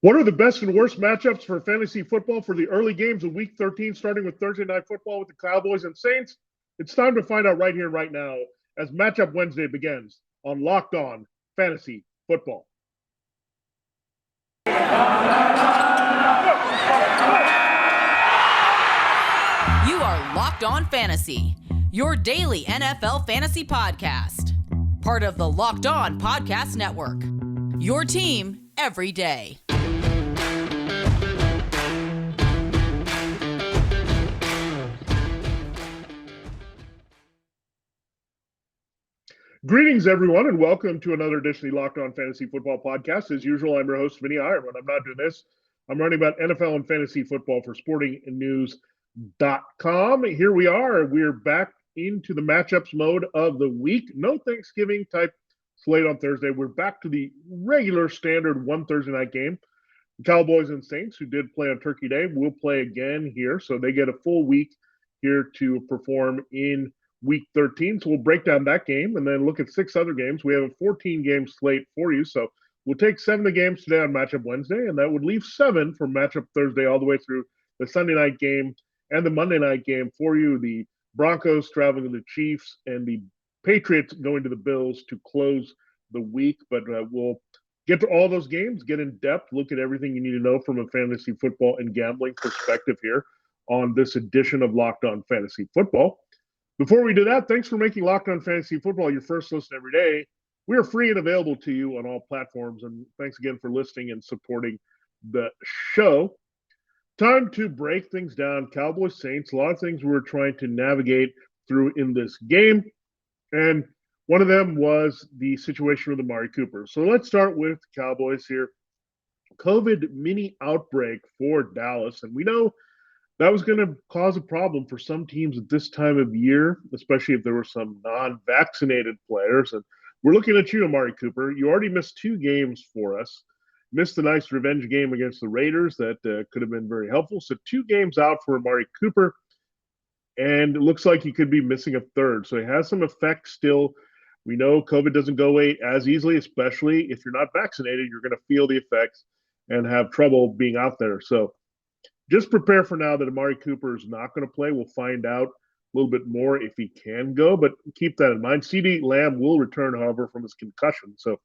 What are the best and worst matchups for fantasy football for the early games of Week 13, starting with Thursday Night Football with the Cowboys and Saints? It's time to find out right here, right now, as Matchup Wednesday begins on Locked On Fantasy Football. You are Locked On Fantasy, your daily NFL fantasy podcast. Part of the Locked On Podcast Network, your team every day. Greetings, everyone, and welcome to another edition of the Locked On Fantasy Football podcast. As usual, I'm your host, Vinnie Iyer. When I'm not doing this, I'm writing about NFL and fantasy football for sportingnews.com. Here we are. We're back into the matchups mode of the week. No Thanksgiving type slate on Thursday. We're back to the regular standard one Thursday night game. The Cowboys and Saints, who did play on Turkey Day, will play again here. So they get a full week here to perform in Week 13. So we'll break down that game and then look at 6 other games. We have a 14-game slate for you. So we'll take 7 of the games today on Matchup Wednesday, and that would leave 7 for Matchup Thursday all the way through the Sunday night game and the Monday night game for you. The Broncos traveling to the Chiefs and the Patriots going to the Bills to close the week. But we'll get to all those games, get in depth, look at everything you need to know from a fantasy football and gambling perspective here on this edition of Locked On Fantasy Football. Before we do that, thanks for making Locked On Fantasy Football your first listen every day. We are free and available to you on all platforms, and thanks again for listening and supporting the show. Time to break things down. Cowboys Saints, a lot of things we're trying to navigate through in this game, and one of them was the situation with Amari Cooper. So let's start with Cowboys here. COVID mini outbreak for Dallas, and we know that was going to cause a problem for some teams at this time of year, especially if there were some non-vaccinated players. And we're looking at you, Amari Cooper. You already missed 2 games for us. Missed a nice revenge game against the Raiders that could have been very helpful. So 2 games out for Amari Cooper, and it looks like he could be missing a third. So he has some effects still. We know COVID doesn't go away as easily, especially if you're not vaccinated. You're going to feel the effects and have trouble being out there. So just prepare for now that Amari Cooper is not going to play. We'll find out a little bit more if he can go, but keep that in mind. CeeDee Lamb will return, however, from his concussion. So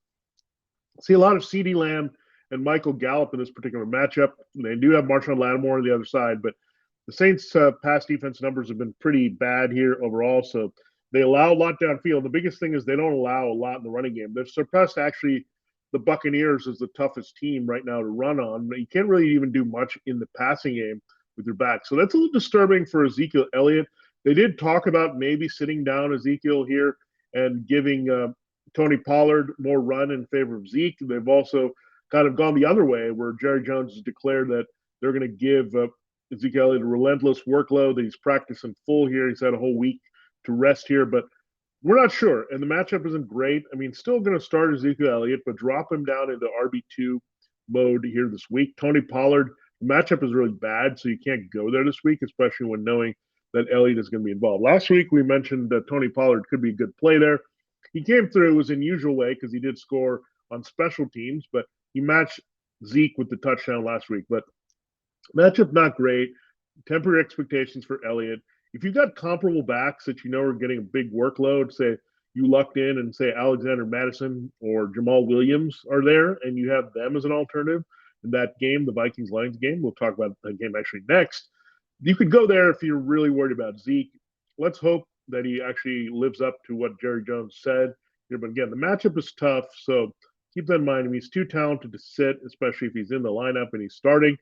see a lot of CeeDee Lamb and Michael Gallup in this particular matchup. They do have Marshawn Lattimore on the other side, but the Saints' pass defense numbers have been pretty bad here overall, so they allow a lot downfield. The biggest thing is they don't allow a lot in the running game. They've surpassed actually the Buccaneers as the toughest team right now to run on. You can't really even do much in the passing game with your back. So that's a little disturbing for Ezekiel Elliott. They did talk about maybe sitting down Ezekiel here and giving Tony Pollard more run in favor of Zeke. They've also kind of gone the other way where Jerry Jones has declared that they're going to give Ezekiel Elliott a relentless workload, that he's practicing full here. He's had a whole week to rest here, but we're not sure, and the matchup isn't great. I mean, still going to start Ezekiel Elliott, but drop him down into RB2 mode here this week. Tony Pollard, the matchup is really bad, so you can't go there this week, especially when knowing that Elliott is going to be involved. Last week, we mentioned that Tony Pollard could be a good play there. He came through his unusual way because he did score on special teams, but he matched Zeke with the touchdown last week. But matchup not great. Temporary expectations for Elliott. If you've got comparable backs that you know are getting a big workload, say you lucked in and say Alexander Madison or Jamal Williams are there and you have them as an alternative in that game, the Vikings-Lions game, we'll talk about that game actually next, you could go there if you're really worried about Zeke. Let's hope that he actually lives up to what Jerry Jones said here. But again, the matchup is tough, so keep that in mind. I mean, he's too talented to sit, especially if he's in the lineup and he's starting.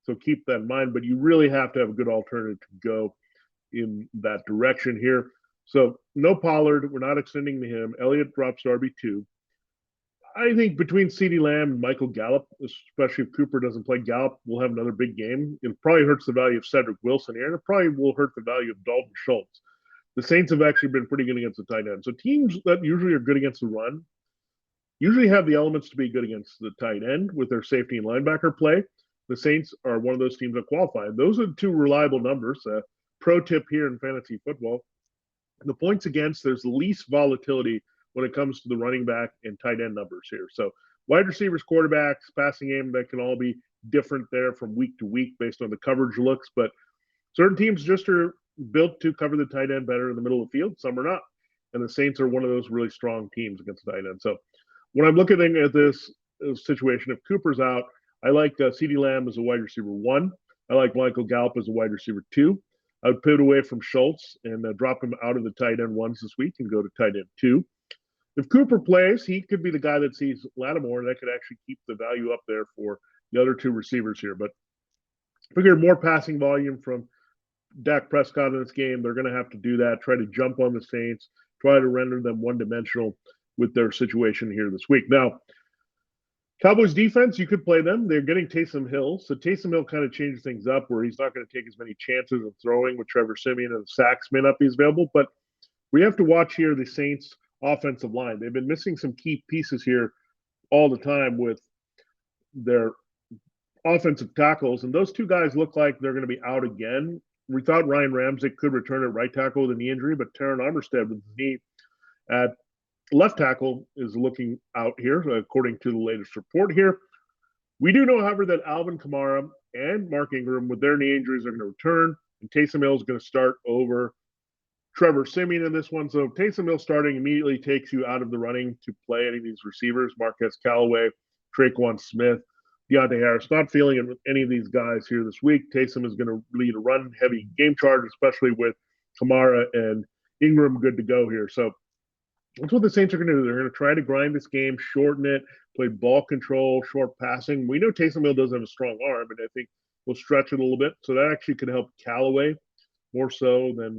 So keep that in mind. But you really have to have a good alternative to go in that direction here. So no Pollard. We're not extending to him. Elliott drops to RB2. I think between CeeDee Lamb and Michael Gallup, especially if Cooper doesn't play, Gallup will have another big game. It probably hurts the value of Cedric Wilson here, and it probably will hurt the value of Dalton Schultz. The Saints have actually been pretty good against the tight end. So teams that usually are good against the run usually have the elements to be good against the tight end with their safety and linebacker play. The Saints are one of those teams that qualify. Those are 2 reliable numbers. Pro tip here in fantasy football. The points against, there's the least volatility when it comes to the running back and tight end numbers here. So Wide receivers, quarterbacks, passing game, that can all be different there from week to week based on the coverage looks. But certain teams just are built to cover the tight end better in the middle of the field. Some are not. And the Saints are one of those really strong teams against the tight end. So when I'm looking at this situation, if Cooper's out, I like CeeDee Lamb as a wide receiver 1. I like Michael Gallup as a wide receiver 2. I would pivot away from Schultz and drop him out of the tight end 1s this week and go to tight end 2. If Cooper plays, he could be the guy that sees Lattimore, and that could actually keep the value up there for the other 2 receivers here. But figure more passing volume from Dak Prescott in this game. They're going to have to do that, try to jump on the Saints, try to render them one-dimensional with their situation here this week. Now, Cowboys defense, you could play them. They're getting Taysom Hill. So Taysom Hill kind of changes things up where he's not going to take as many chances of throwing with Trevor Siemian, and the sacks may not be as available. But we have to watch here the Saints' offensive line. They've been missing some key pieces here all the time with their offensive tackles. And those 2 guys look like they're going to be out again. We thought Ryan Ramczyk could return at right tackle with a knee injury, but Taron Armstead with his knee at left tackle is looking out here, according to the latest report here. We do know, however, that Alvin Kamara and Mark Ingram, with their knee injuries, are going to return, and Taysom Hill is going to start over Trevor Siemian in this one. So Taysom Hill starting immediately takes you out of the running to play any of these receivers, Marquez Callaway, Traquan Smith, Deontay Harris. Not feeling any of these guys here this week. Taysom is going to lead a run-heavy game charge, especially with Kamara and Ingram good to go here. So that's what the Saints are going to do. They're going to try to grind this game, shorten it, play ball control, short passing. We know Taysom Hill doesn't have a strong arm, and I think we'll stretch it a little bit. So that actually could help Callaway more so than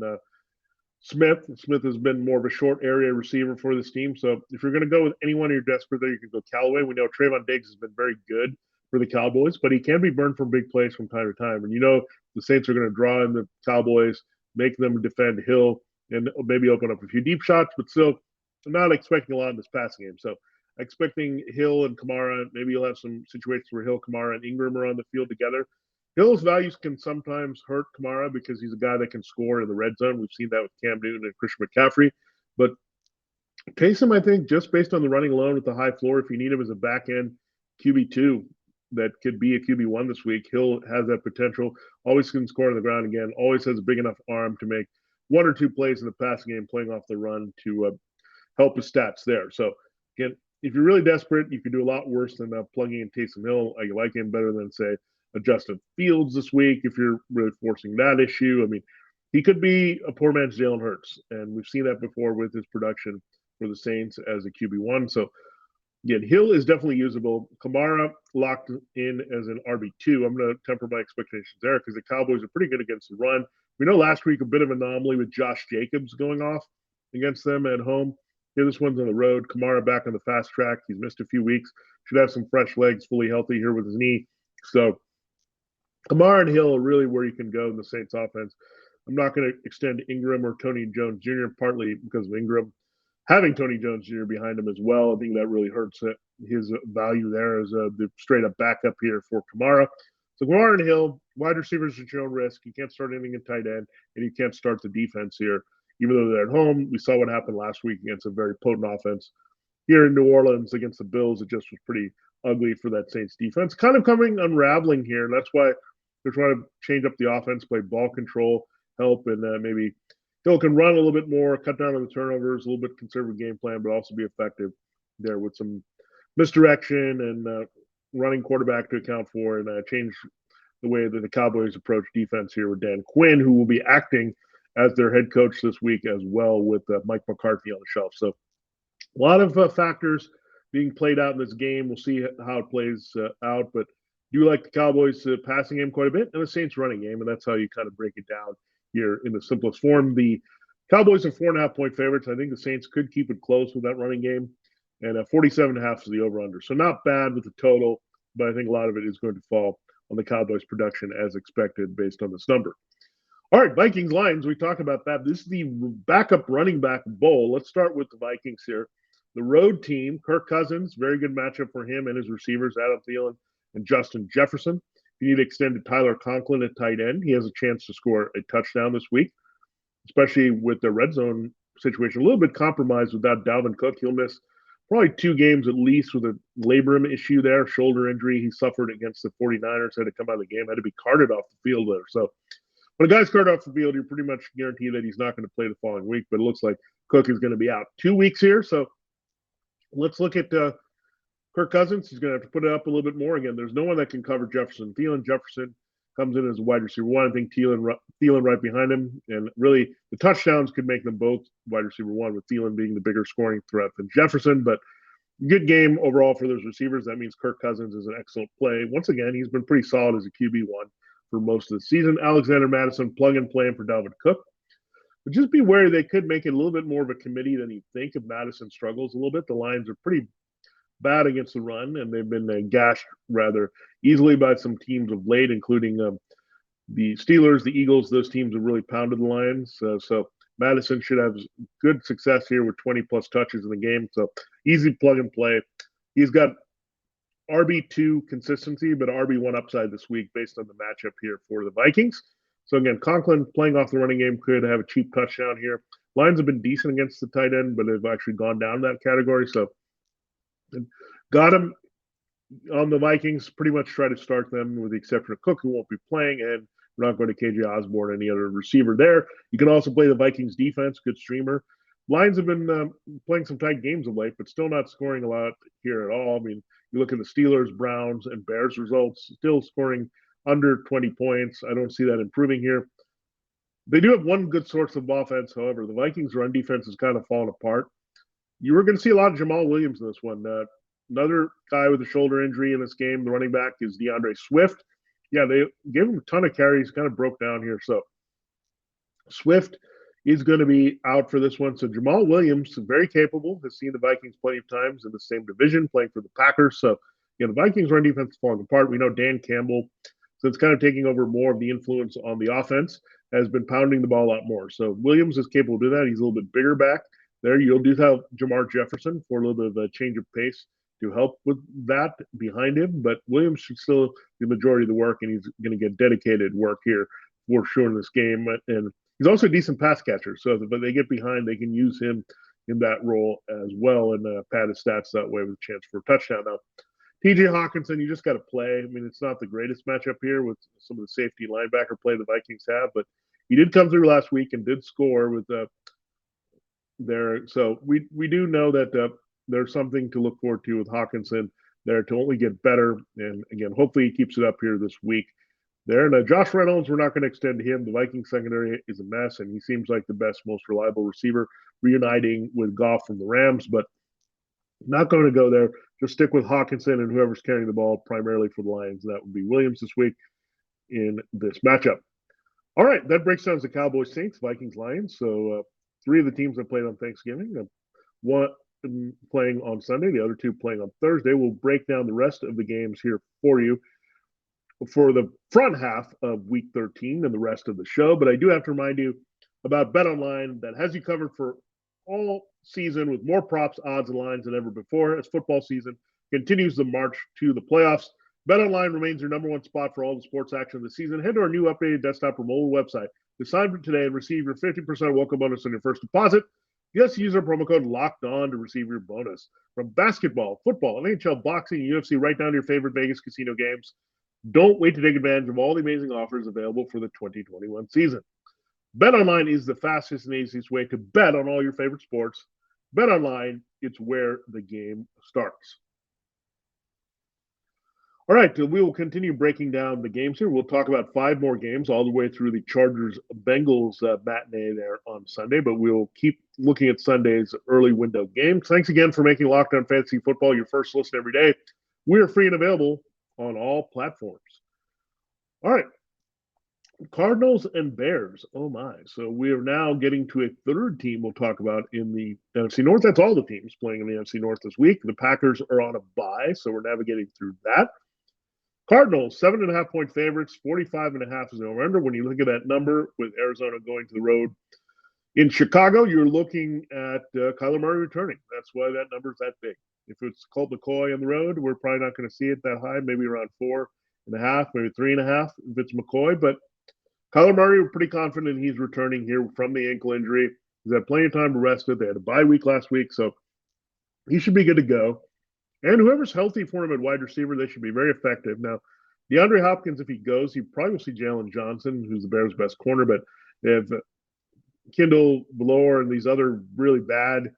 Smith. Smith has been more of a short area receiver for this team. So if you're going to go with anyone you're desperate there, you can go Callaway. We know Trayvon Diggs has been very good for the Cowboys, but he can be burned from big plays from time to time. And you know the Saints are going to draw in the Cowboys, make them defend Hill, and maybe open up a few deep shots, but still I'm not expecting a lot in this passing game. So expecting Hill and Kamara, maybe you'll have some situations where Hill, Kamara, and Ingram are on the field together. Hill's values can sometimes hurt Kamara because he's a guy that can score in the red zone. We've seen that with Cam Newton and Christian McCaffrey. But Taysom, I think, just based on the running alone with the high floor, if you need him as a back-end QB2 that could be a QB1 this week, Hill has that potential. Always can score on the ground again. Always has a big enough arm to make 1 or 2 plays in the passing game, playing off the run to help his stats there. So, again, if you're really desperate, you can do a lot worse than plugging in Taysom Hill. I like him better than, say, Justin Fields this week if you're really forcing that issue. I mean, he could be a poor man's Jalen Hurts, and we've seen that before with his production for the Saints as a QB1. So, again, Hill is definitely usable. Kamara locked in as an RB2. I'm going to temper my expectations there because the Cowboys are pretty good against the run. We know last week a bit of an anomaly with Josh Jacobs going off against them at home. Here, this one's on the road. Kamara back on the fast track. He's missed a few weeks. Should have some fresh legs, fully healthy here with his knee. So Kamara and Hill are really where you can go in the Saints offense. I'm not going to extend Ingram or Tony Jones Jr., partly because of Ingram having Tony Jones Jr. behind him as well. I think that really hurts his value there as the straight-up backup here for Kamara. So Kamara and Hill, wide receivers at your own risk. You can't start anything in tight end, and you can't start the defense here. Even though they're at home, we saw what happened last week against a very potent offense. Here in New Orleans against the Bills, it just was pretty ugly for that Saints defense. Kind of unraveling here, and that's why they're trying to change up the offense, play ball control, help, and maybe Hill can run a little bit more, cut down on the turnovers, a little bit conservative game plan, but also be effective there with some misdirection and running quarterback to account for, and change the way that the Cowboys approach defense here with Dan Quinn, who will be acting as their head coach this week as well with Mike McCarthy on the shelf. So a lot of factors being played out in this game. We'll see how it plays out, but do like the Cowboys passing game quite a bit and the Saints running game, and that's how you kind of break it down here in the simplest form. The Cowboys are 4.5-point favorites. I think the Saints could keep it close with that running game, and 47.5 is the over-under. So not bad with the total, but I think a lot of it is going to fall on the Cowboys' production as expected based on this number. All right, Vikings Lions, we talked about that. This is the backup running back bowl. Let's start with the Vikings here. The road team, Kirk Cousins, very good matchup for him and his receivers, Adam Thielen and Justin Jefferson. If you need to extend to Tyler Conklin at tight end, he has a chance to score a touchdown this week, especially with the red zone situation. A little bit compromised without Dalvin Cook. He'll miss probably 2 games at least with a labrum issue there, shoulder injury he suffered against the 49ers, had to come out of the game, had to be carted off the field there. So when a guy's carted off the field, you're pretty much guaranteed that he's not going to play the following week, but it looks like Cook is going to be out 2 weeks here. So let's look at Kirk Cousins. He's going to have to put it up a little bit more. Again, there's no one that can cover Jefferson. Jefferson comes in as a wide receiver 1. I think Thielen right behind him. And really, the touchdowns could make them both wide receiver 1, with Thielen being the bigger scoring threat than Jefferson. But good game overall for those receivers. That means Kirk Cousins is an excellent play. Once again, he's been pretty solid as a QB1 for most of the season. Alexander Madison, plug and play for Dalvin Cook. But just be wary, they could make it a little bit more of a committee than you think if Madison struggles a little bit. The Lions are pretty bad against the run, and they've been gashed rather easily by some teams of late, including the Steelers, the Eagles. Those teams have really pounded the Lions. So Madison should have good success here with 20-plus touches in the game. So easy plug and play. He's got RB2 consistency, but RB1 upside this week based on the matchup here for the Vikings. So again, Conklin playing off the running game could have a cheap touchdown here. Lions have been decent against the tight end, but they've actually gone down that category. So got him on the Vikings. Pretty much try to start them with the exception of Cook, who won't be playing, and we're not going to KJ Osborne, any other receiver there. You can also play the Vikings defense, good streamer. Lions have been playing some tight games of late, but still not scoring a lot here at all. I mean, you look at the Steelers, Browns, and Bears results, still scoring under 20 points. I don't see that improving here. They do have one good source of offense, however. The Vikings' run defense has kind of fallen apart. You were going to see a lot of Jamal Williams in this one. Another guy with a shoulder injury in this game, the running back, is Deandre Swift. Yeah, they gave him a ton of carries, kind of broke down here. So Swift is going to be out for this one. So Jamal Williams, very capable, has seen the Vikings plenty of times in the same division, playing for the Packers. So, the Vikings' run defense is falling apart. We know Dan Campbell, so it's kind of taking over more of the influence on the offense, has been pounding the ball a lot more. So Williams is capable of doing that. He's a little bit bigger back there. You'll do have Jamar Jefferson for a little bit of a change of pace to help with that behind him, but Williams should still do the majority of the work, and he's going to get dedicated work here for sure in this game. And he's also a decent pass catcher, so if they get behind, they can use him in that role as well and pad his stats that way with a chance for a touchdown. Now, TJ Hawkinson, you just got to play. I mean, it's not the greatest matchup here with some of the safety linebacker play the Vikings have, but he did come through last week and did score with there. So we do know that there's something to look forward to with Hawkinson there to only get better. And again, hopefully he keeps it up here this week there. And Josh Reynolds, we're not going to extend him. The Vikings secondary is a mess, and he seems like the best, most reliable receiver, reuniting with Goff from the Rams, but not going to go there. Just stick with Hawkinson and whoever's carrying the ball primarily for the Lions. That would be Williams this week in this matchup. All right, that breaks down the Cowboys-Saints, Vikings-Lions. So 3 of the teams that played on Thanksgiving, one playing on Sunday, the other 2 playing on Thursday. We'll break down the rest of the games here for you for the front half of Week 13 and the rest of the show. But I do have to remind you about BetOnline that has you covered for all season with more props, odds, and lines than ever before as football season continues the march to the playoffs. BetOnline remains your number 1 spot for all the sports action of the season. Head to our new updated desktop or mobile website to sign up today and receive your 50% welcome bonus on your first deposit. Just use our promo code LOCKEDON to receive your bonus. From basketball, football, NHL, boxing, and UFC, right down to your favorite Vegas casino games. Don't wait to take advantage of all the amazing offers available for the 2021 season. BetOnline is the fastest and easiest way to bet on all your favorite sports. BetOnline, it's where the game starts. All right, we will continue breaking down the games here. We'll talk about 5 more games all the way through the Chargers-Bengals matinee there on Sunday, but we'll keep looking at Sunday's early window games. Thanks again for making Locked On Fantasy Football your first listen every day. We are free and available on all platforms. All right, Cardinals and Bears. Oh, my. So we are now getting to a third team we'll talk about in the NFC North. That's all the teams playing in the NFC North this week. The Packers are on a bye, so we're navigating through that. Cardinals, 7.5-point favorites, 45.5 is the over-under. When you look at that number with Arizona going to the road in Chicago, you're looking at Kyler Murray returning. That's why that number's that big. If it's Colt McCoy on the road, we're probably not going to see it that high, maybe around 4.5, maybe 3.5 if it's McCoy. But Kyler Murray, we're pretty confident he's returning here from the ankle injury. He's had plenty of time to rest it. They had a bye week last week, so He should be good to go. And whoever's healthy for him at wide receiver, they should be very effective. Now, DeAndre Hopkins, if he goes, he probably will see Jalen Johnson, who's the Bears' best corner, but they have Kindle, Valor, and these other really bad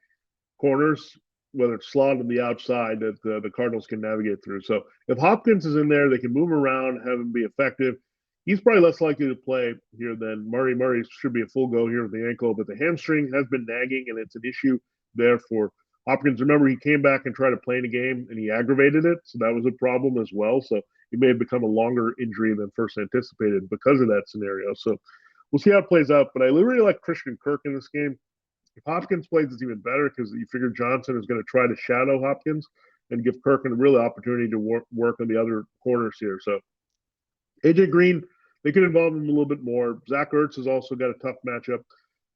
corners, whether it's slot on the outside, that the Cardinals can navigate through. So if Hopkins is in there, they can move him around, have him be effective. He's probably less likely to play here than Murray. Murray should be a full go here with the ankle, but the hamstring has been nagging, and it's an issue there for Hopkins. Remember, he came back and tried to play in a game, and he aggravated it, so that was a problem as well. So it may have become a longer injury than first anticipated because of that scenario. So we'll see how it plays out. But I really like Christian Kirk in this game. If Hopkins plays, it's even better because you figure Johnson is going to try to shadow Hopkins and give Kirk a real opportunity to work on the other corners here. So AJ Green, they could involve him a little bit more. Zach Ertz has also got a tough matchup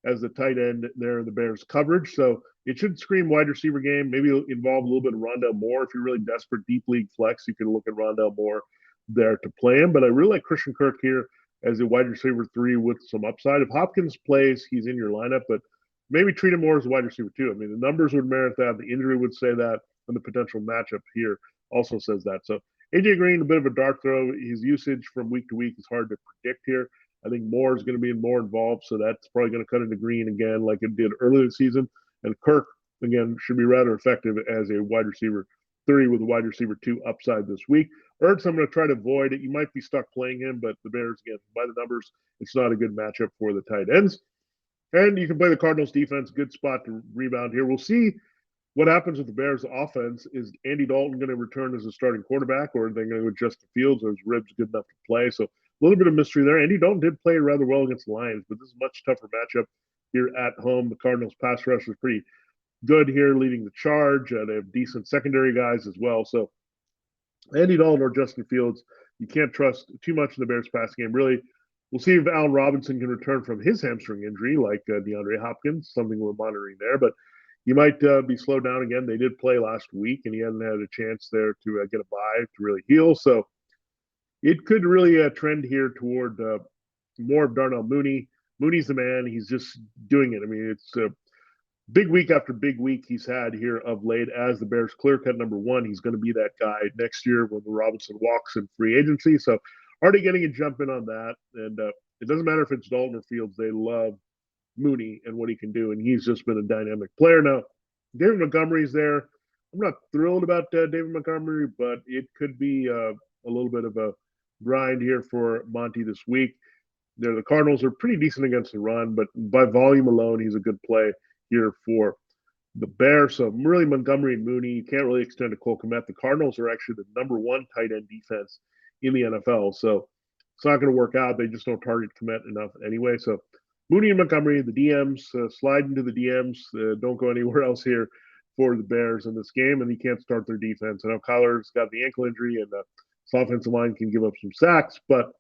as the tight end there in the Bears coverage. So it should scream wide receiver game. Maybe involve a little bit of Rondell Moore. If you're really desperate, deep league flex, you can look at Rondell Moore there to play him. But I really like Christian Kirk here as a wide receiver 3 with some upside. If Hopkins plays, he's in your lineup, but maybe treat him more as a wide receiver 2. I mean, the numbers would merit that. The injury would say that. And the potential matchup here also says that. So AJ Green, a bit of a dart throw. His usage from week to week is hard to predict here. I think Moore is going to be more involved, so that's probably going to cut into Green again like it did earlier in the season. And Kirk, again, should be rather effective as a wide receiver 3 with a wide receiver 2 upside this week. Ertz, I'm going to try to avoid it. You might be stuck playing him, but the Bears, again, by the numbers, it's not a good matchup for the tight ends. And you can play the Cardinals defense. Good spot to rebound here. We'll see what happens with the Bears offense. Is Andy Dalton going to return as a starting quarterback, or are they going to adjust the fields, or is ribs good enough to play? So a little bit of mystery there. Andy Dalton did play rather well against the Lions, but this is a much tougher matchup here at home. The Cardinals pass rush is pretty good here, leading the charge. They have decent secondary guys as well. So Andy Dalton or Justin Fields, you can't trust too much in the Bears pass game. Really, we'll see if Allen Robinson can return from his hamstring injury like DeAndre Hopkins, something we're monitoring there. But he might be slowed down again. They did play last week, and he hadn't had a chance there to get a bye to really heal. So it could really trend here toward more of Darnell Mooney. Mooney's the man. He's just doing it. I mean, it's big week after big week he's had here of late as the Bears clear-cut number 1. He's going to be that guy next year when Robinson walks in free agency. So already getting a jump in on that. And it doesn't matter if it's Dalton or Fields. They love Mooney and what he can do, and he's just been a dynamic player. Now, David Montgomery's there. I'm not thrilled about David Montgomery, but it could be a little bit of a grind here for Monty this week. The Cardinals are pretty decent against the run, but by volume alone, he's a good play here for the Bears. So really Montgomery and Mooney, you can't really extend to Cole Kmet. The Cardinals are actually the number 1 tight end defense in the NFL, so it's not going to work out. They just don't target Kmet enough anyway. So Mooney and Montgomery, the DMs, slide into the DMs. Don't go anywhere else here for the Bears in this game, and you can't start their defense. I know Kyler's got the ankle injury, and this offensive line can give up some sacks, but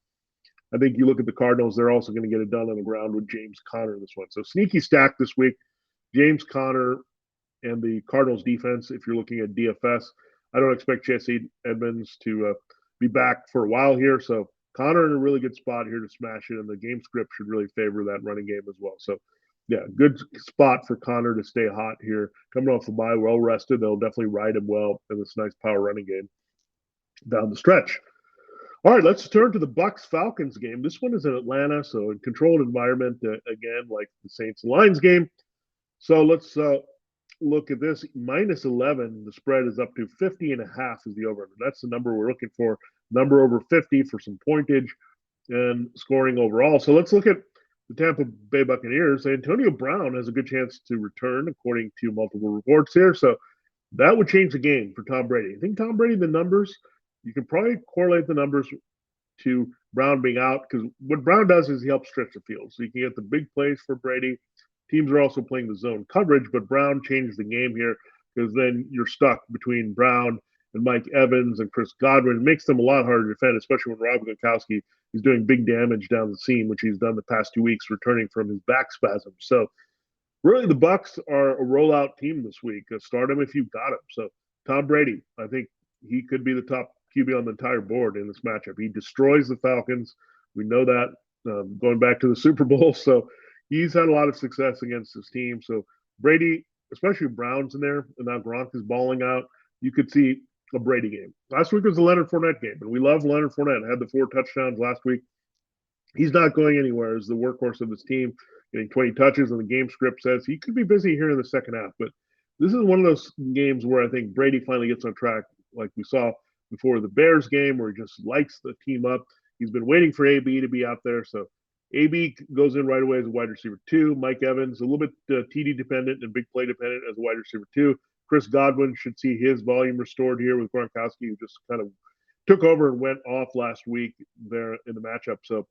I think you look at the Cardinals, they're also going to get it done on the ground with James Conner in this one. So sneaky stack this week, James Conner and the Cardinals defense, if you're looking at DFS. I don't expect Jesse Edmonds to be back for a while here, so Conner in a really good spot here to smash it, and the game script should really favor that running game as well. So, yeah, good spot for Conner to stay hot here. Coming off the bye, well rested. They'll definitely ride him well in this nice power running game down the stretch. All right, let's turn to the Bucs-Falcons game. This one is in Atlanta, so in controlled environment, again, like the Saints-Lions game. So let's look at this. Minus 11, the spread is up to 50.5 is the over. That's the number we're looking for. Number over 50 for some pointage and scoring overall. So let's look at the Tampa Bay Buccaneers. Antonio Brown has a good chance to return, according to multiple reports here. So that would change the game for Tom Brady. I think Tom Brady, the numbers, you can probably correlate the numbers to Brown being out, because what Brown does is he helps stretch the field. So you can get the big plays for Brady. Teams are also playing the zone coverage, but Brown changed the game here, because then you're stuck between Brown and Mike Evans and Chris Godwin. It makes them a lot harder to defend, especially when Rob Gronkowski is doing big damage down the seam, which he's done the past 2 weeks, returning from his back spasm. So really the Bucs are a rollout team this week. Start him if you've got him. So Tom Brady, I think he could be the top QB on the entire board in this matchup. He destroys the Falcons. We know that going back to the Super Bowl. So he's had a lot of success against this team. So Brady, especially Brown's in there, and now Gronk is balling out, you could see a Brady game. Last week was the Leonard Fournette game, and we love Leonard Fournette. Had the 4 touchdowns last week. He's not going anywhere as the workhorse of his team, getting 20 touches, and the game script says he could be busy here in the second half. But this is one of those games where I think Brady finally gets on track, like we saw before the Bears game, where he just lights the team up. He's been waiting for AB to be out there, so AB goes in right away as a wide receiver 2. Mike Evans, a little bit TD dependent and big play dependent as a wide receiver 2. Chris Godwin should see his volume restored here with Gronkowski, who just kind of took over and went off last week there in the matchup. So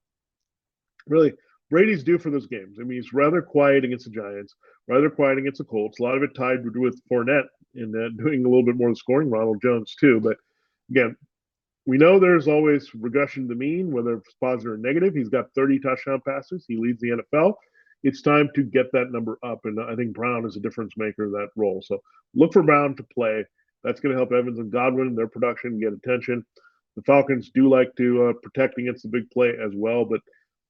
really, Brady's due for those games. I mean, he's rather quiet against the Giants, rather quiet against the Colts. A lot of it tied with Fournette and doing a little bit more of the scoring, Ronald Jones too. But again, we know there's always regression to the mean, whether it's positive or negative. He's got 30 touchdown passes. He leads the NFL. It's time to get that number up, and I think Brown is a difference maker in that role. So look for Brown to play. That's going to help Evans and Godwin, their production, get attention. The Falcons do like to protect against the big play as well, but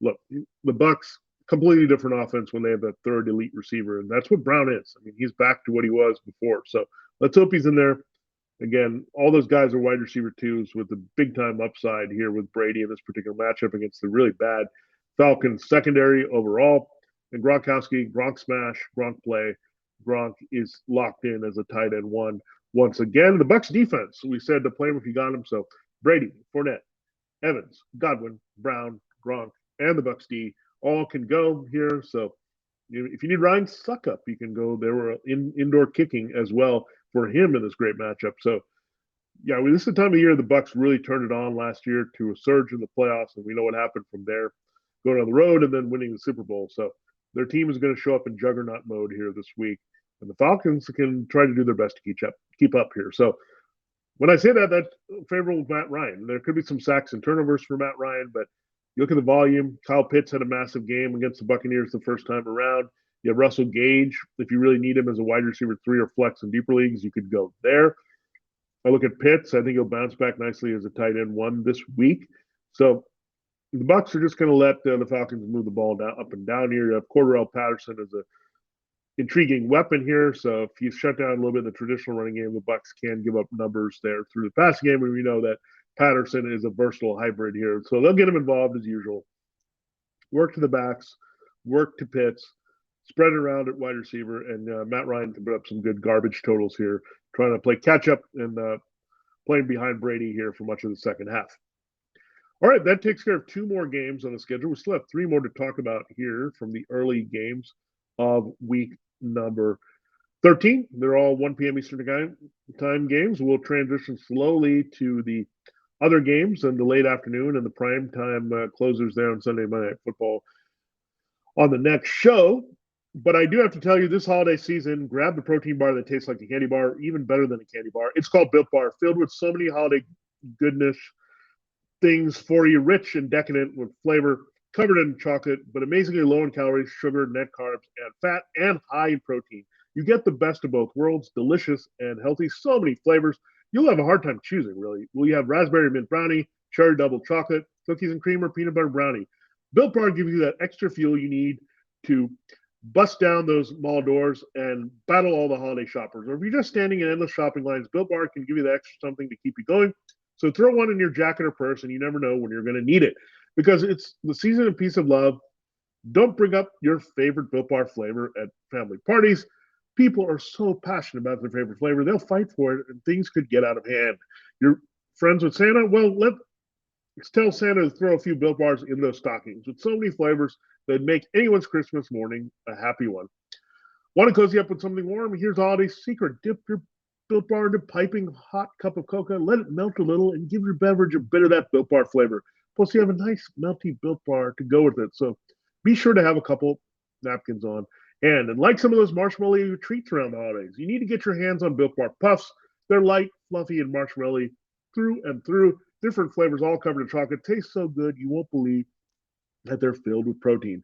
look, the Bucs, completely different offense when they have that third elite receiver, and that's what Brown is. I mean, he's back to what he was before. So let's hope he's in there. Again, all those guys are wide receiver 2s with the big-time upside here with Brady in this particular matchup against the really bad Falcons secondary overall. And Gronkowski, Gronk smash, Gronk play. Gronk is locked in as a tight end 1 once again. The Bucs defense, we said to play him if you got him. So Brady, Fournette, Evans, Godwin, Brown, Gronk, and the Bucs D all can go here. So if you need Ryan Suckup, you can go. There were indoor kicking as well for him in this great matchup. So yeah, this is the time of year the Bucs really turned it on last year to a surge in the playoffs, and we know what happened from there, going on the road and then winning the Super Bowl. So their team is going to show up in juggernaut mode here this week, and the Falcons can try to do their best to keep up here. So when I say that, that's favorable to Matt Ryan. There could be some sacks and turnovers for Matt Ryan, but you look at the volume. Kyle Pitts had a massive game against the Buccaneers the first time around. You have Russell Gage. If you really need him as a wide receiver 3 or flex in deeper leagues, you could go there. I look at Pitts. I think he'll bounce back nicely as a tight end 1 this week. So the Bucs are just going to let the Falcons move the ball down, up and down here. You have Cordarrelle Patterson as a intriguing weapon here. So if you shut down a little bit of the traditional running game, the Bucs can give up numbers there through the passing game, and we know that Patterson is a versatile hybrid here. So they'll get him involved as usual. Work to the backs, work to Pitts, spread it around at wide receiver, and Matt Ryan can put up some good garbage totals here, trying to play catch up and playing behind Brady here for much of the second half. All right, that takes care of 2 more games on the schedule. We still have 3 more to talk about here from the early games of week number 13. They're all 1 p.m. Eastern time games. We'll transition slowly to the other games in the late afternoon and the prime time closers there on Sunday Monday Night Football on the next show. But I do have to tell you, this holiday season, grab the protein bar that tastes like a candy bar, even better than a candy bar. It's called Built Bar, filled with so many holiday goodness things for you, rich and decadent with flavor, covered in chocolate, but amazingly low in calories, sugar, net carbs, and fat, and high in protein. You get the best of both worlds, delicious and healthy, so many flavors. You'll have a hard time choosing, really. We have raspberry mint brownie, cherry double chocolate, cookies and cream, or peanut butter brownie. Built Bar gives you that extra fuel you need to bust down those mall doors and battle all the holiday shoppers. Or if you're just standing in endless shopping lines, Built Bar can give you the extra something to keep you going. So throw one in your jacket or purse, and you never know when you're going to need it. Because it's the season of peace of love. Don't bring up your favorite Built Bar flavor at family parties. People are so passionate about their favorite flavor, they'll fight for it, and things could get out of hand. You're friends with Santa? Well, let's tell Santa to throw a few Built Bars in those stockings with so many flavors that make anyone's Christmas morning a happy one. Want to cozy up with something warm? Here's a holiday secret. Dip your Built Bar into a piping hot cup of cocoa, let it melt a little, and give your beverage a bit of that Built Bar flavor. Plus, you have a nice melty Built Bar to go with it. So be sure to have a couple napkins on hand. And like some of those marshmallow treats around the holidays, you need to get your hands on Built Bar Puffs. They're light, fluffy, and marshmallow through and through. Different flavors all covered in chocolate. Taste so good, you won't believe that they're filled with protein.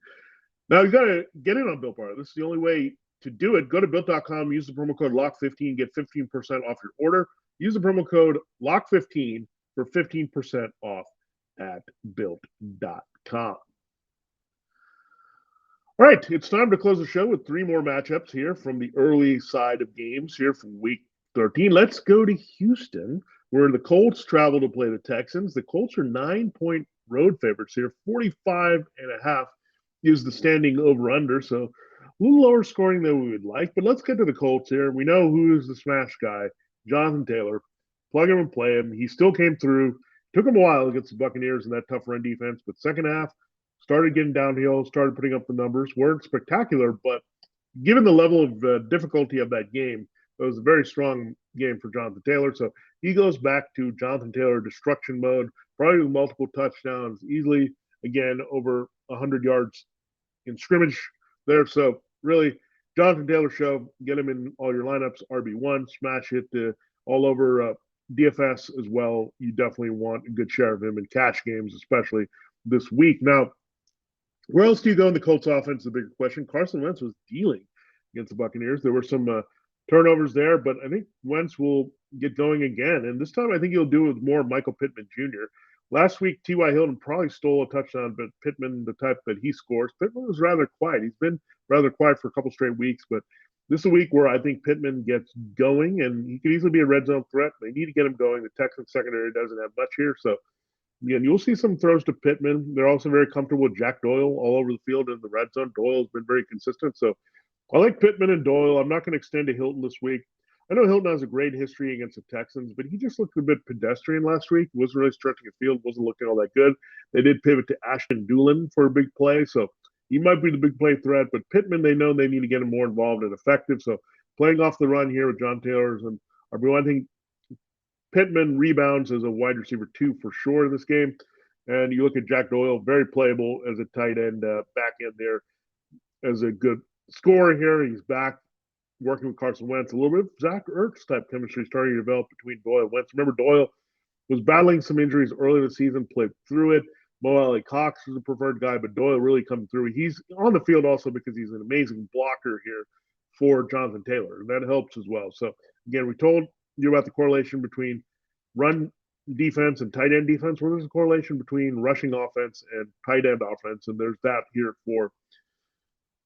Now, you got to get in on Built Bar. This is the only way to do it. Go to Built.com, use the promo code LOCK15, get 15% off your order. Use the promo code LOCK15 for 15% off at Built.com. All right, it's time to close the show with three more matchups here from the early side of games here from week 13. Let's go to Houston, where the Colts travel to play the Texans. The Colts are 9-point road favorites here. 45.5 is the standing over-under, so a little lower scoring than we would like. But let's get to the Colts here. We know who is the smash guy, Jonathan Taylor. Plug him and play him. He still came through. Took him a while against the Buccaneers in that tough run defense, but second half, started getting downhill, started putting up the numbers. Weren't spectacular, but given the level of difficulty of that game, it was a very strong game for Jonathan Taylor. So he goes back to Jonathan Taylor destruction mode, probably with multiple touchdowns, easily, again, over 100 yards in scrimmage there. So really, Jonathan Taylor show, get him in all your lineups, RB1, smash it all over DFS as well. You definitely want a good share of him in cash games, especially this week. Now, where else do you go in the Colts offense? The bigger question. Carson Wentz was dealing against the Buccaneers. There were some turnovers there, but I think Wentz will get going again. And this time I think he'll do it with more Michael Pittman Jr. Last week, T.Y. Hilton probably stole a touchdown, but Pittman, the type that he scores, Pittman was rather quiet. He's been rather quiet for a couple straight weeks, but this is a week where I think Pittman gets going, and he could easily be a red zone threat. They need to get him going. The Texans secondary doesn't have much here, so again, you'll see some throws to Pittman. They're also very comfortable with Jack Doyle all over the field in the red zone. Doyle has been very consistent. So I like Pittman and Doyle. I'm not going to extend to Hilton this week. I know Hilton has a great history against the Texans, but he just looked a bit pedestrian last week. He wasn't really stretching the field, wasn't looking all that good. They did pivot to Ashton Dulin for a big play, so he might be the big play threat. But Pittman, they know they need to get him more involved and effective. So playing off the run here with John Taylor and RB1, I think Pittman rebounds as a wide receiver 2 for sure in this game. And you look at Jack Doyle, very playable as a tight end back end there as a good scorer here. He's back working with Carson Wentz. A little bit of Zach Ertz type chemistry starting to develop between Doyle and Wentz. Remember, Doyle was battling some injuries early in the season, played through it. Mo Alley Cox was a preferred guy, but Doyle really coming through. He's on the field also because he's an amazing blocker here for Jonathan Taylor, and that helps as well. So, again, we told you about the correlation between run defense and tight end defense. Well, there's a correlation between rushing offense and tight end offense, and there's that here for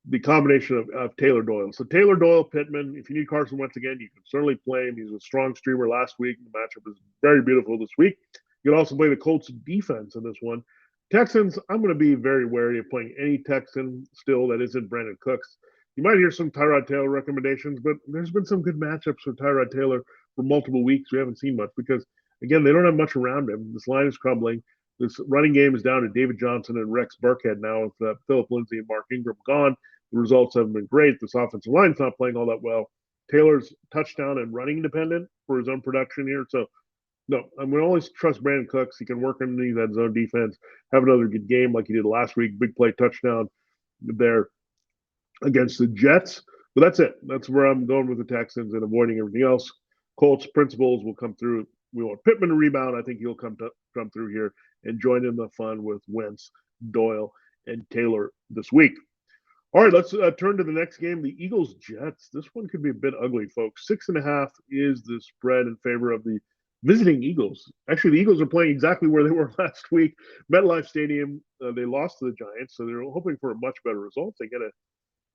the combination of Taylor Doyle. So Taylor Doyle, Pittman, if you need Carson Wentz again, you can certainly play him. He's a strong streamer last week. The matchup is very beautiful this week. You can also play the Colts defense in this one. Texans, I'm going to be very wary of playing any Texan still that isn't Brandon Cooks. You might hear some Tyrod Taylor recommendations, but there's been some good matchups for Tyrod Taylor for multiple weeks. We haven't seen much because, again, they don't have much around him. This line is crumbling. This running game is down to David Johnson and Rex Burkhead now with Phillip Lindsay and Mark Ingram gone. The results haven't been great. This offensive line's not playing all that well. Taylor's touchdown and running dependent for his own production here. So, no, I'm going to always trust Brandon Cooks. He can work underneath that zone defense, have another good game like he did last week. Big play touchdown there against the Jets. But that's it. That's where I'm going with the Texans and avoiding everything else. Colts principles will come through. We want Pittman to rebound. I think he'll come through here and join in the fun with Wentz, Doyle, and Taylor this week. All right, let's turn to the next game, the Eagles-Jets. This one could be a bit ugly, folks. 6.5 is the spread in favor of the visiting Eagles. Actually, the Eagles are playing exactly where they were last week. MetLife Stadium, they lost to the Giants, so they're hoping for a much better result. They get a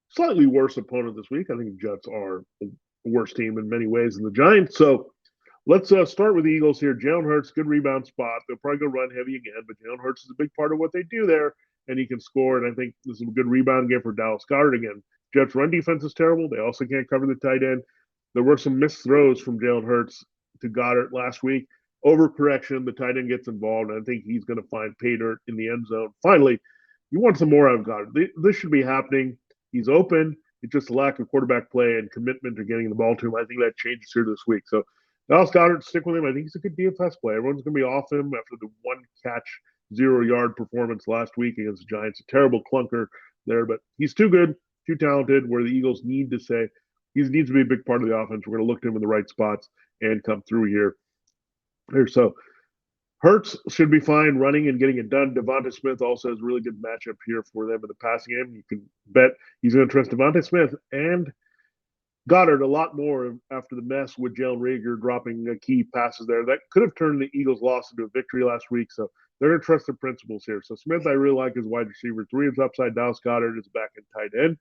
slightly worse opponent this week. I think the Jets are a worse team in many ways than the Giants. So let's start with the Eagles here. Jalen Hurts, good rebound spot. They'll probably go run heavy again, but Jalen Hurts is a big part of what they do there, and he can score. And I think this is a good rebound game for Dallas Goedert again. Jets' run defense is terrible. They also can't cover the tight end. There were some missed throws from Jalen Hurts to Goddard last week. Overcorrection, the tight end gets involved, and I think he's going to find pay dirt in the end zone. Finally, you want some more out of Goddard. This should be happening. He's open. It's just a lack of quarterback play and commitment to getting the ball to him. I think that changes here this week. So Dallas Goedert, stick with him. I think he's a good DFS play. Everyone's going to be off him after the one catch, 0-yard performance last week against the Giants. A terrible clunker there, but he's too good, too talented, where the Eagles need to say he needs to be a big part of the offense. We're going to look to him in the right spots and come through here. So Hurts should be fine running and getting it done. Devonta Smith also has a really good matchup here for them in the passing game. You can bet he's going to trust Devonta Smith and Goddard a lot more after the mess with Jalen Reagor dropping key passes there. That could have turned the Eagles' loss into a victory last week. So they're going to trust their principles here. So Smith, I really like as wide receiver. 3 is upside. Dallas Goddard is back in tight end.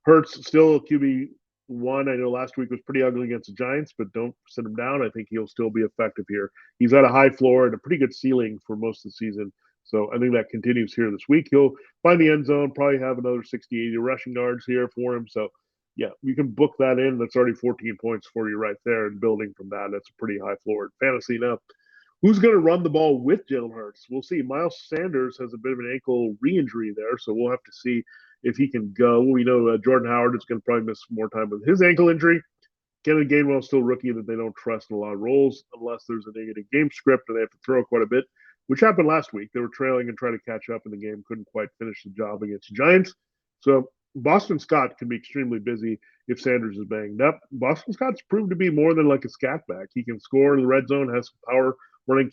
Hurts still a QB1. I know last week was pretty ugly against the Giants, but don't sit him down. I think he'll still be effective here. He's at a high floor and a pretty good ceiling for most of the season. So I think that continues here this week. He'll find the end zone, probably have another 60, 80 rushing yards here for him. So, yeah, you can book that in. That's already 14 points for you right there. And building from that, that's a pretty high floor in fantasy. Now, who's going to run the ball with Jalen Hurts? We'll see. Miles Sanders has a bit of an ankle re-injury there, so we'll have to see if he can go. We know Jordan Howard is going to probably miss more time with his ankle injury. Kennedy Gainwell still rookie that they don't trust in a lot of roles unless there's a negative game script and they have to throw quite a bit, which happened last week. They were trailing and trying to catch up in the game, couldn't quite finish the job against the Giants. So Boston Scott can be extremely busy if Sanders is banged up. Boston Scott's proved to be more than like a scat back. He can score in the red zone, has some power running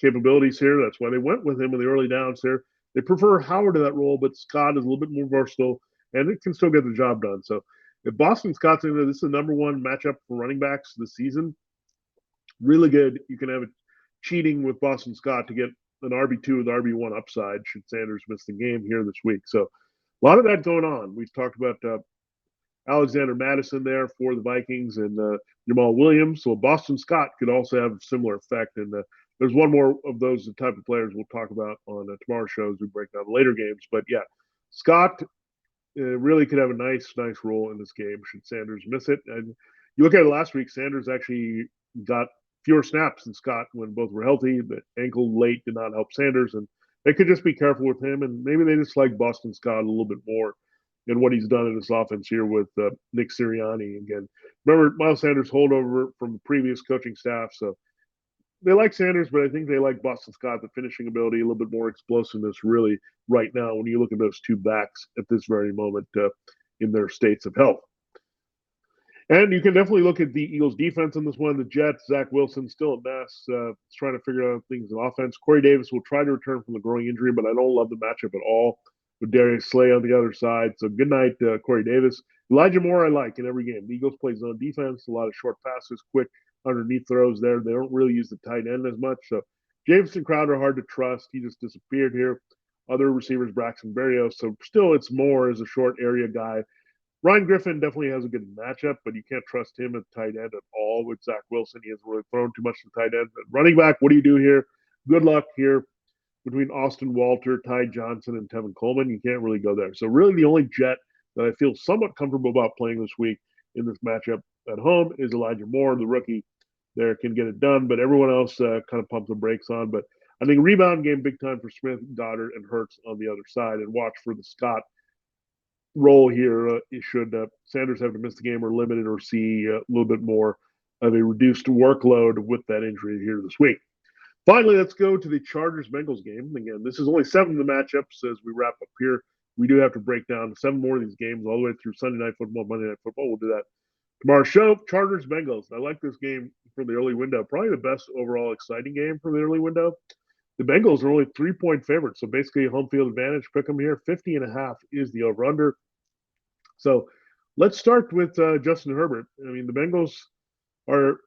capabilities here. That's why they went with him in the early downs there. They prefer Howard to that role, but Scott is a little bit more versatile, and it can still get the job done. So if Boston Scott's in there, this is the number one matchup for running backs this season. Really good. You can have it cheating with Boston Scott to get an RB2 with RB1 upside should Sanders miss the game here this week. So a lot of that going on. We've talked about Alexander Madison there for the Vikings and Jamal Williams. So Boston Scott could also have a similar effect. And there's one more of those type of players we'll talk about on tomorrow's show as we break down the later games. But yeah, Scott really could have a nice role in this game should Sanders miss it. And you look at it last week, Sanders actually got fewer snaps than Scott when both were healthy. The ankle late did not help Sanders, and they could just be careful with him. And maybe they just like Boston Scott a little bit more than what he's done in this offense here with Nick Sirianni. Again, remember Miles Sanders holdover from the previous coaching staff, so they like Sanders, but I think they like Boston Scott, the finishing ability, a little bit more explosiveness really right now when you look at those two backs at this very moment in their states of health. And you can definitely look at the Eagles defense in this one. The Jets, Zach Wilson, still a mess. Trying to figure out things in offense. Corey Davis will try to return from the growing injury, but I don't love the matchup at all with Darius Slay on the other side. So good night, Corey Davis. Elijah Moore I like in every game. The Eagles play zone defense, a lot of short passes, quick underneath throws there. They don't really use the tight end as much. So Jameson Crowder, hard to trust. He just disappeared here. Other receivers, Braxton Berrios. So still it's Moore as a short area guy. Ryan Griffin definitely has a good matchup, but you can't trust him at tight end at all with Zach Wilson. He hasn't really thrown too much to tight end. But running back, what do you do here? Good luck here between Austin Walter, Ty Johnson, and Tevin Coleman. You can't really go there. So really the only Jet that I feel somewhat comfortable about playing this week in this matchup at home is Elijah Moore, the rookie there, can get it done. But everyone else kind of pump the brakes on. But I think rebound game big time for Smith, Goddard, and Hurts on the other side. And watch for the Scott role here. Should Sanders have to miss the game or limited or see a little bit more of a reduced workload with that injury here this week. Finally, let's go to the Chargers-Bengals game. Again, this is only 7 of the matchups as we wrap up here. We do have to break down 7 more of these games all the way through Sunday Night Football, Monday Night Football. We'll do that tomorrow's show. Chargers-Bengals. I like this game for the early window. Probably the best overall exciting game for the early window. The Bengals are only 3-point favorites, so basically a home field advantage. Pick them here. 50.5 is the over-under. So let's start with Justin Herbert. I mean, the Bengals are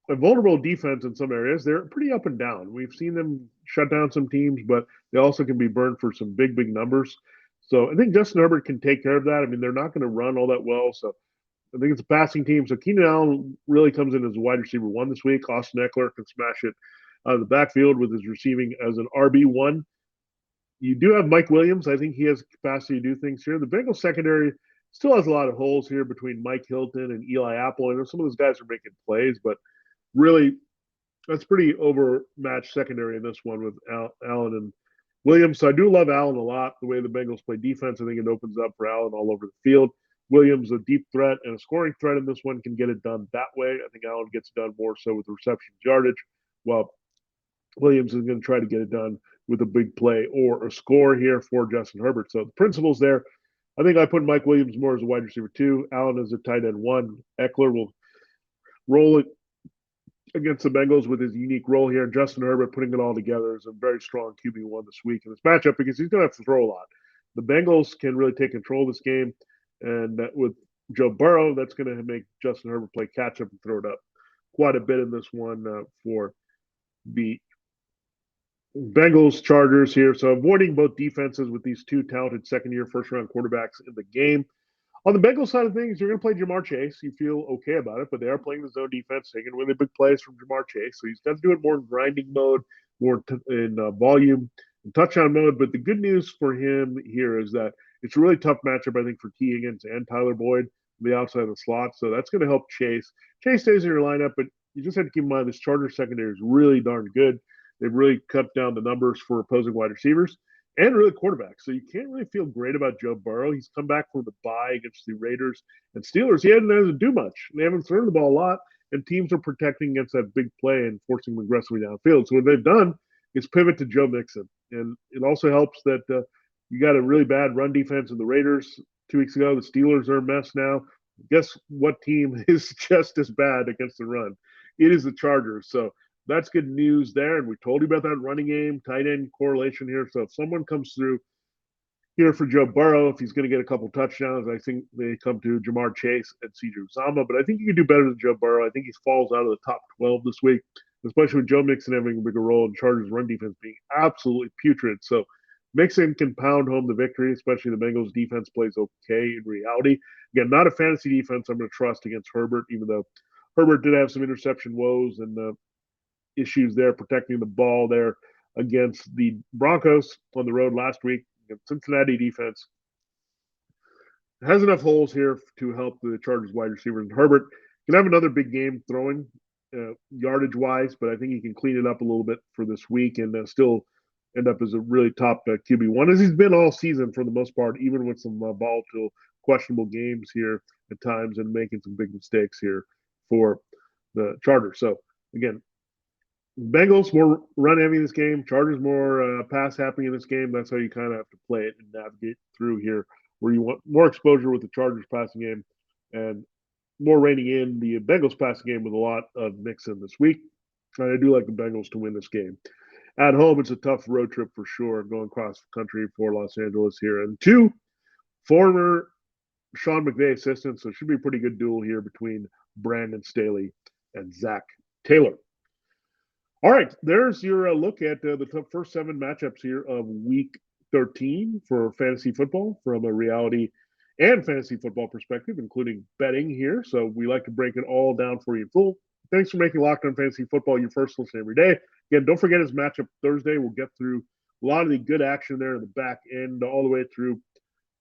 a vulnerable defense in some areas. They're pretty up and down. We've seen them shut down some teams, but they also can be burned for some big numbers. So I think Justin Herbert can take care of that. I mean, they're not going to run all that well. So I think it's a passing team. So Keenan Allen really comes in as a wide receiver 1 this week. Austin Eckler can smash it out of the backfield with his receiving as an RB1. You do have Mike Williams. I think he has capacity to do things here. The Bengals secondary still has a lot of holes here between Mike Hilton and Eli Apple. I know some of those guys are making plays, but really that's pretty overmatched secondary in this one with Allen and Williams. So I do love Allen a lot. The way the Bengals play defense, I think it opens up for Allen all over the field. Williams, a deep threat and a scoring threat in this one, can get it done that way. I think Allen gets it done more so with reception yardage, while Williams is going to try to get it done with a big play or a score here for Justin Herbert. So the principles there, I think I put Mike Williams more as a wide receiver 2. Allen as a tight end 1. Eckler will roll it against the Bengals with his unique role here. And Justin Herbert putting it all together is a very strong QB1 this week in this matchup because he's going to have to throw a lot. The Bengals can really take control of this game. And with Joe Burrow. That's going to make Justin Herbert play catch up and throw it up quite a bit in this one for the Bengals Chargers here. So avoiding both defenses with these two talented second-year, first-round quarterbacks in the game. On the Bengals side of things, you're going to play Jamar Chase. You feel okay about it, but they are playing the zone defense, taking really big plays from Jamar Chase. So he's got to do it more in grinding mode, more in volume and touchdown mode. But the good news for him here is that it's a really tough matchup, I think, for T. Higgins and Tyler Boyd on the outside of the slot. So that's going to help Chase. Chase stays in your lineup, but you just have to keep in mind this Chargers secondary is really darn good. They've really cut down the numbers for opposing wide receivers and really quarterbacks. So you can't really feel great about Joe Burrow. He's come back from the bye against the Raiders and Steelers. He hasn't do much. They haven't thrown the ball a lot, and teams are protecting against that big play and forcing them aggressively downfield. So what they've done is pivot to Joe Mixon. And it also helps that you got a really bad run defense in the Raiders 2 weeks ago. The Steelers are a mess now. Guess what team is just as bad against the run? It is the Chargers. So that's good news there. And we told you about that running game, tight end correlation here. So if someone comes through here for Joe Burrow, if he's going to get a couple touchdowns, I think they come to Jamar Chase and C.J. Uzomah. But I think you can do better than Joe Burrow. I think he falls out of the top 12 this week, especially with Joe Mixon having a bigger role and Chargers' run defense being absolutely putrid. So Mixon can pound home the victory, especially the Bengals' defense plays okay in reality. Again, not a fantasy defense I'm going to trust against Herbert, even though Herbert did have some interception woes and issues there protecting the ball there against the Broncos on the road last week. Cincinnati defense has enough holes here to help the Chargers wide receivers. And Herbert can have another big game throwing yardage wise, but I think he can clean it up a little bit for this week and still end up as a really top QB1 as he's been all season for the most part, even with some volatile, questionable games here at times and making some big mistakes here for the Chargers. So again, Bengals more run heavy in this game. Chargers more pass happy in this game. That's how you kind of have to play it and navigate through here, where you want more exposure with the Chargers passing game and more reining in the Bengals passing game with a lot of Mixon this week. And I do like the Bengals to win this game. At home, it's a tough road trip for sure, going across the country for Los Angeles here. And two former Sean McVay assistants, so it should be a pretty good duel here between Brandon Staley and Zach Taylor. All right, there's your look at the first 7 matchups here of Week 13 for fantasy football from a reality and fantasy football perspective, including betting here. So we like to break it all down for you in full. Thanks for making Locked On Fantasy Football your first listen every day. Again, don't forget his matchup Thursday. We'll get through a lot of the good action there in the back end all the way through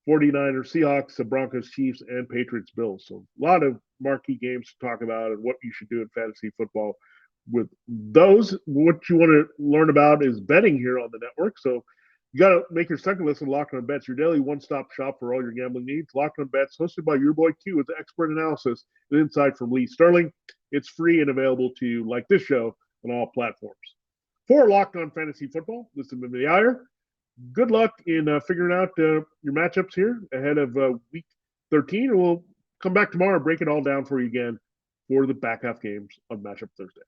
49ers, Seahawks, Broncos, Chiefs, and Patriots, Bills. So a lot of marquee games to talk about and what you should do in fantasy football. With those, what you want to learn about is betting here on the network. So you got to make your second listen Locked On Bets, your daily one-stop shop for all your gambling needs. Locked On Bets, hosted by your boy Q with expert analysis and insight from Lee Sterling. It's free and available to you, like this show, on all platforms. For Locked On Fantasy Football, this is Vinnie Iyer. Good luck in figuring out your matchups here ahead of Week 13. And we'll come back tomorrow and break it all down for you again for the back half games on Matchup Thursday.